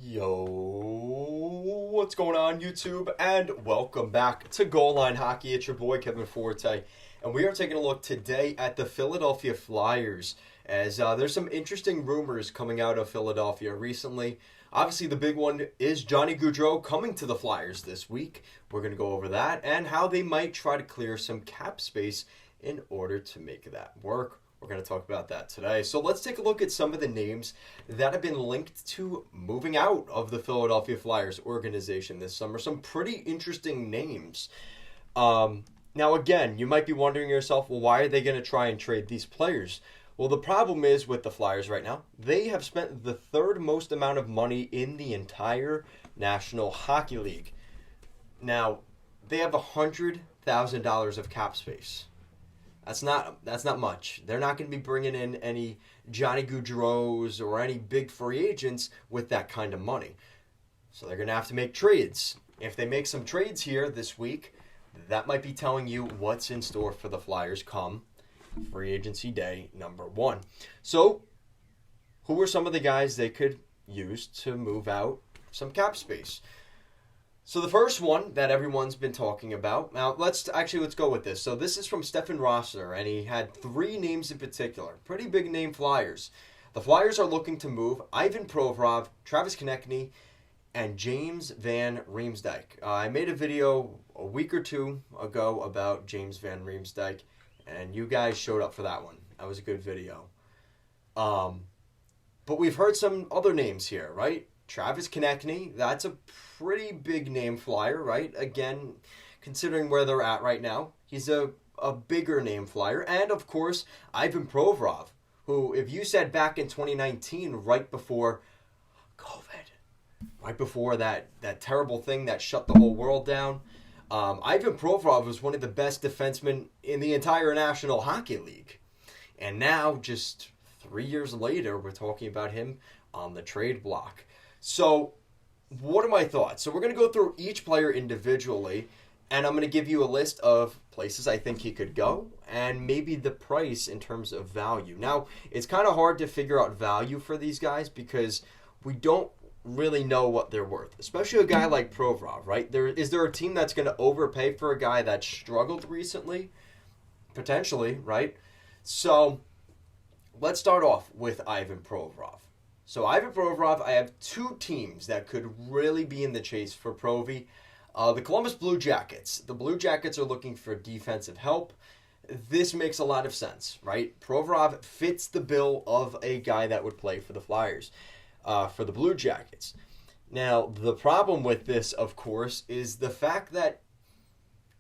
Yo, what's going on YouTube? And welcome back to Goal Line Hockey. It's your boy Kevin Forte, and we are taking a look today at the Philadelphia Flyers as there's some interesting rumors coming out of Philadelphia recently. Obviously, the big one is Johnny Gaudreau coming to the Flyers this week. We're going to go over that and how they might try to clear some cap space in order to make that work. We're going to talk about that today. So let's take a look at some of the names that have been linked to moving out of the Philadelphia Flyers organization this summer. Some pretty interesting names. Now, again, you might be wondering yourself, well, why are they going to try and trade these players? Well, the problem is with the Flyers right now, they have spent the third most amount of money in the entire National Hockey League. Now, they have $100,000 of cap space. That's not much. They're not going to be bringing in any Johnny Gaudreaus or any big free agents with that kind of money. So they're going to have to make trades. If they make some trades here this week, that might be telling you what's in store for the Flyers come free agency day number 1. So who are some of the guys they could use to move out some cap space? So the first one that everyone's been talking about, now let's go with this. So this is from Stefan Rosser, and he had 3 names in particular. Pretty big name Flyers. The Flyers are looking to move Ivan Provorov, Travis Konecny, and James Van Riemsdek. I made a video a week or 2 ago about James Van Riemsdek, and you guys showed up for that one. That was a good video. But we've heard some other names here, right? Travis Connectny, that's a pretty big name Flyer, right? Again, considering where they're at right now, he's a bigger name Flyer. And, of course, Ivan Provorov, who, if you said back in 2019, right before COVID, right before that terrible thing that shut the whole world down, Ivan Provorov was one of the best defensemen in the entire National Hockey League. And now, just 3 years later, we're talking about him on the trade block. So, what are my thoughts? So, we're going to go through each player individually, and I'm going to give you a list of places I think he could go, and maybe the price in terms of value. Now, it's kind of hard to figure out value for these guys because we don't really know what they're worth, especially a guy like Provorov, right? Is there a team that's going to overpay for a guy that struggled recently? Potentially, right? So, let's start off with Ivan Provorov. So Ivan Provorov, I have 2 teams that could really be in the chase for Provy. The Columbus Blue Jackets. The Blue Jackets are looking for defensive help. This makes a lot of sense, right? Provorov fits the bill of a guy that would play for the Flyers, for the Blue Jackets. Now, the problem with this, of course, is the fact that,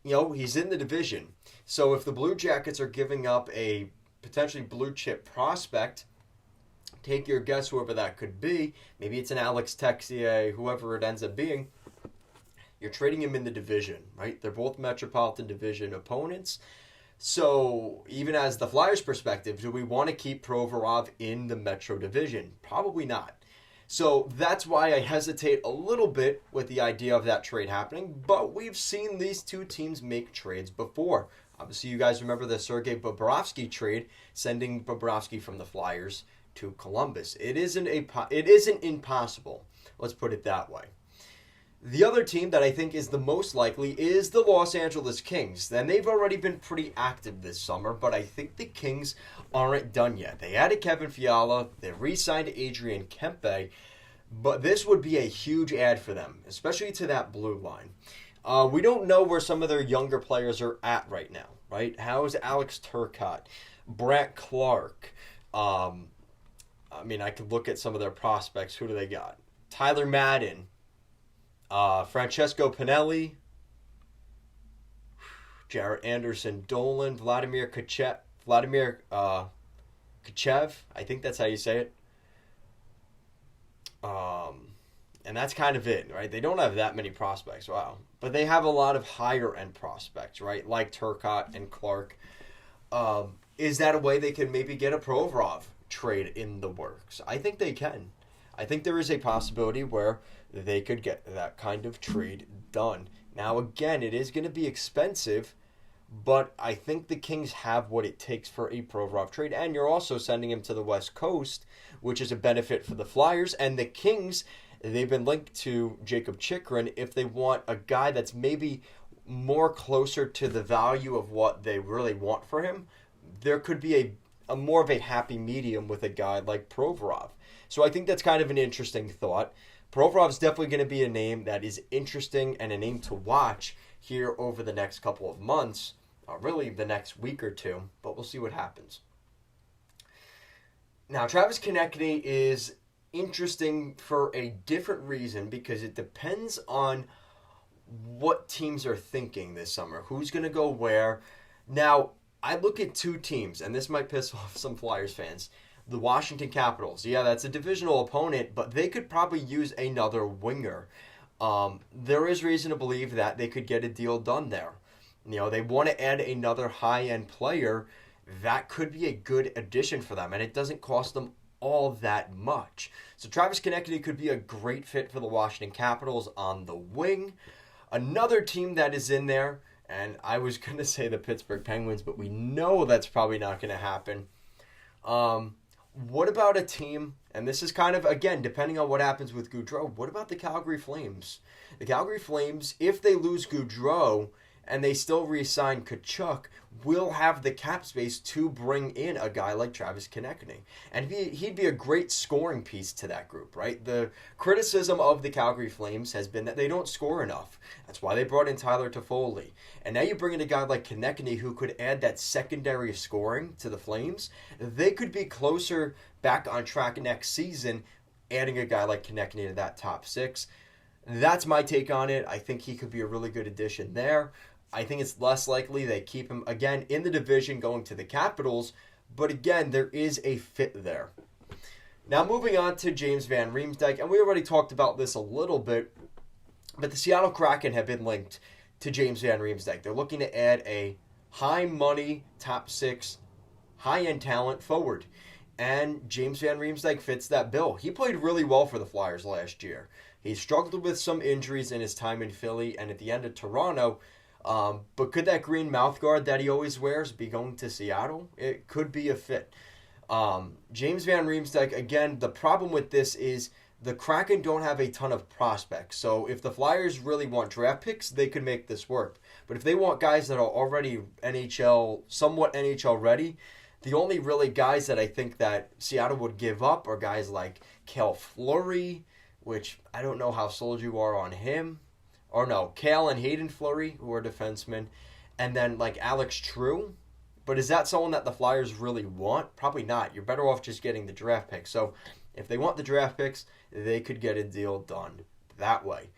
he's in the division. So if the Blue Jackets are giving up a potentially blue chip prospect, take your guess whoever that could be. Maybe it's an Alex Texier, whoever it ends up being. You're trading him in the division, right? They're both Metropolitan Division opponents. So even as the Flyers' perspective, do we want to keep Provorov in the Metro Division? Probably not. So that's why I hesitate a little bit with the idea of that trade happening. But we've seen these 2 teams make trades before. Obviously, you guys remember the Sergei Bobrovsky trade, sending Bobrovsky from the Flyers to Columbus. It isn't impossible. Let's put it that way. The other team that I think is the most likely is the Los Angeles Kings. And they've already been pretty active this summer, but I think the Kings aren't done yet. They added Kevin Fiala, they re-signed Adrian Kempe, but this would be a huge add for them, especially to that blue line. We don't know where some of their younger players are at right now, right? How is Alex Turcotte, Brant Clark? I could look at some of their prospects. Who do they got? Tyler Madden, Francesco Pinelli, Jarrett Anderson, Dolan, Vladimir Kachev. I think that's how you say it. And that's kind of it, right? They don't have that many prospects. Wow. But they have a lot of higher-end prospects, right? Like Turcotte and Clark. Is that a way they can maybe get a Provorov trade in the works? I think they can. I think there is a possibility where they could get that kind of trade done. Now, again, it is going to be expensive, but I think the Kings have what it takes for a Provorov trade, and you're also sending him to the West Coast, which is a benefit for the Flyers, and the Kings, they've been linked to Jacob Chikrin if they want a guy that's maybe more closer to the value of what they really want for him. There could be a more of a happy medium with a guy like Provorov. So I think that's kind of an interesting thought. Provorov's definitely going to be a name that is interesting and a name to watch here over the next couple of months, really the next week or two, but we'll see what happens. Now, Travis Konecny is interesting for a different reason because it depends on what teams are thinking this summer. Who's going to go where? Now, I look at two teams, and this might piss off some Flyers fans. The Washington Capitals. Yeah, that's a divisional opponent, but they could probably use another winger. There is reason to believe that they could get a deal done there. You know, they want to add another high-end player. That could be a good addition for them, and it doesn't cost them all that much. So Travis Konecny could be a great fit for the Washington Capitals on the wing. Another team that is in there, and I was going to say the Pittsburgh Penguins, but we know that's probably not going to happen. What about a team, and this is kind of, again, depending on what happens with Gaudreau, what about the Calgary Flames? The Calgary Flames, if they lose Gaudreau and they still re-sign Tkachuk, will have the cap space to bring in a guy like Travis Konecny. And he'd be a great scoring piece to that group, right? The criticism of the Calgary Flames has been that they don't score enough. That's why they brought in Tyler Toffoli. And now you bring in a guy like Konecny who could add that secondary scoring to the Flames. They could be closer back on track next season, adding a guy like Konecny to that top six. That's my take on it. I think he could be a really good addition there. I think it's less likely they keep him, again, in the division going to the Capitals. But again, there is a fit there. Now moving on to James Van Riemsdek. And we already talked about this a little bit. But the Seattle Kraken have been linked to James Van Riemsdek. They're looking to add a high-money, top six, high-end talent forward. And James Van Riemsdek fits that bill. He played really well for the Flyers last year. He struggled with some injuries in his time in Philly and at the end of Toronto. But could that green mouthguard that he always wears be going to Seattle? It could be a fit. James Van Riemsdek, again, the problem with this is the Kraken don't have a ton of prospects. So if the Flyers really want draft picks, they could make this work. But if they want guys that are already somewhat NHL ready, the only really guys that I think that Seattle would give up are guys like Cale Fleury, which I don't know how sold you are on him. Or no, Cale and Hayden Fleury, who are defensemen. And then like Alex True. But is that someone that the Flyers really want? Probably not. You're better off just getting the draft picks. So if they want the draft picks, they could get a deal done that way.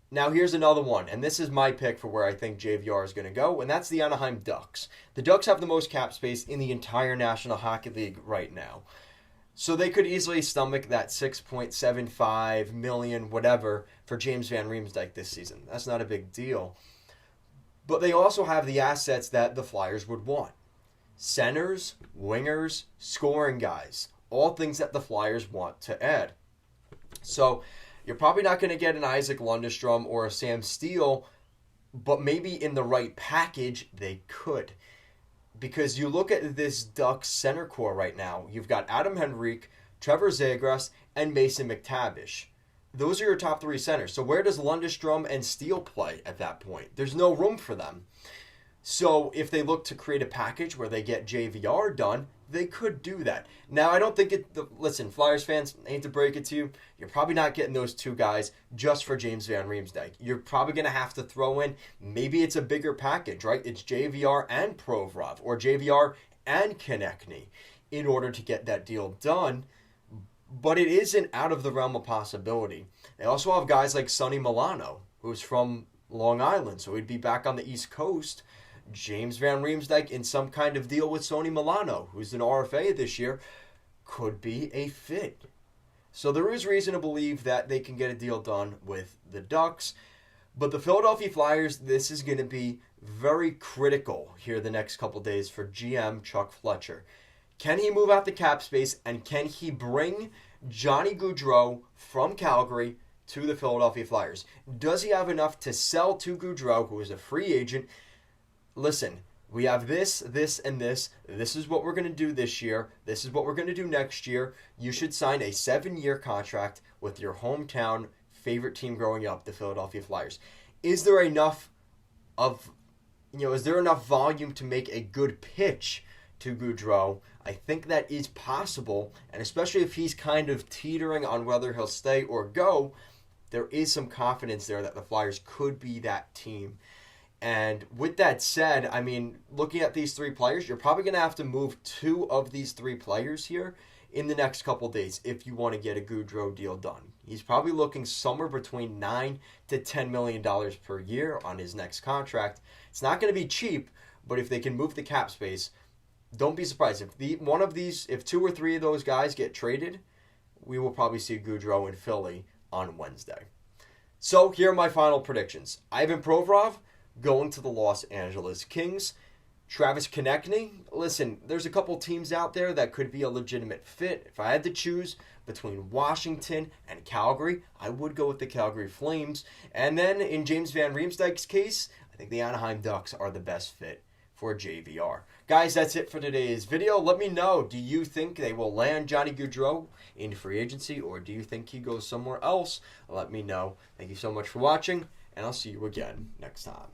Now here's another one. And this is my pick for where I think JVR is going to go. And that's the Anaheim Ducks. The Ducks have the most cap space in the entire National Hockey League right now. So they could easily stomach that $6.75 million, whatever, for James Van Riemsdek this season. That's not a big deal. But they also have the assets that the Flyers would want. Centers, wingers, scoring guys. All things that the Flyers want to add. So you're probably not going to get an Isaac Lundestrom or a Sam Steele, but maybe in the right package, they could. Because you look at this Ducks center core right now, you've got Adam Henrique, Trevor Zegras, and Mason McTavish. Those are your top three centers. So where does Lundestrom and Steele play at that point? There's no room for them. So if they look to create a package where they get JVR done, they could do that. Now, I don't think listen, Flyers fans, I hate to break it to you, you're probably not getting those two guys just for James Van Riemsdek. You're probably going to have to throw in, maybe it's a bigger package, right? It's JVR and Provorov, or JVR and Connectny in order to get that deal done. But it isn't out of the realm of possibility. They also have guys like Sonny Milano, who's from Long Island, so he'd be back on the East Coast. James Van Riemsdek in some kind of deal with Sonny Milano, who's an RFA this year, could be a fit. So there is reason to believe that they can get a deal done with the Ducks. But the Philadelphia Flyers, this is going to be very critical here the next couple days for GM Chuck Fletcher. Can he move out the cap space, and can he bring Johnny Gaudreau from Calgary to the Philadelphia Flyers? Does he have enough to sell to Gaudreau, who is a free agent? Listen, we have this, this, and this. This is what we're going to do this year. This is what we're going to do next year. You should sign a 7-year contract with your hometown favorite team growing up, the Philadelphia Flyers. Is there enough is there enough volume to make a good pitch to Gaudreau? I think that is possible, and especially if he's kind of teetering on whether he'll stay or go, there is some confidence there that the Flyers could be that team. And with that said, I mean, looking at these 3 players, you're probably going to have to move 2 of these 3 players here in the next couple days if you want to get a Gaudreau deal done. He's probably looking somewhere between $9 to $10 million per year on his next contract. It's not going to be cheap, but if they can move the cap space, don't be surprised. If 2 or 3 of those guys get traded, we will probably see Gaudreau in Philly on Wednesday. So here are my final predictions. Ivan Provorov going to the Los Angeles Kings. Travis Konecny, listen, there's a couple teams out there that could be a legitimate fit. If I had to choose between Washington and Calgary, I would go with the Calgary Flames. And then in James Van Riemsdyk's case, I think the Anaheim Ducks are the best fit for JVR. Guys, that's it for today's video. Let me know, do you think they will land Johnny Gaudreau in free agency, or do you think he goes somewhere else? Let me know. Thank you so much for watching, and I'll see you again next time.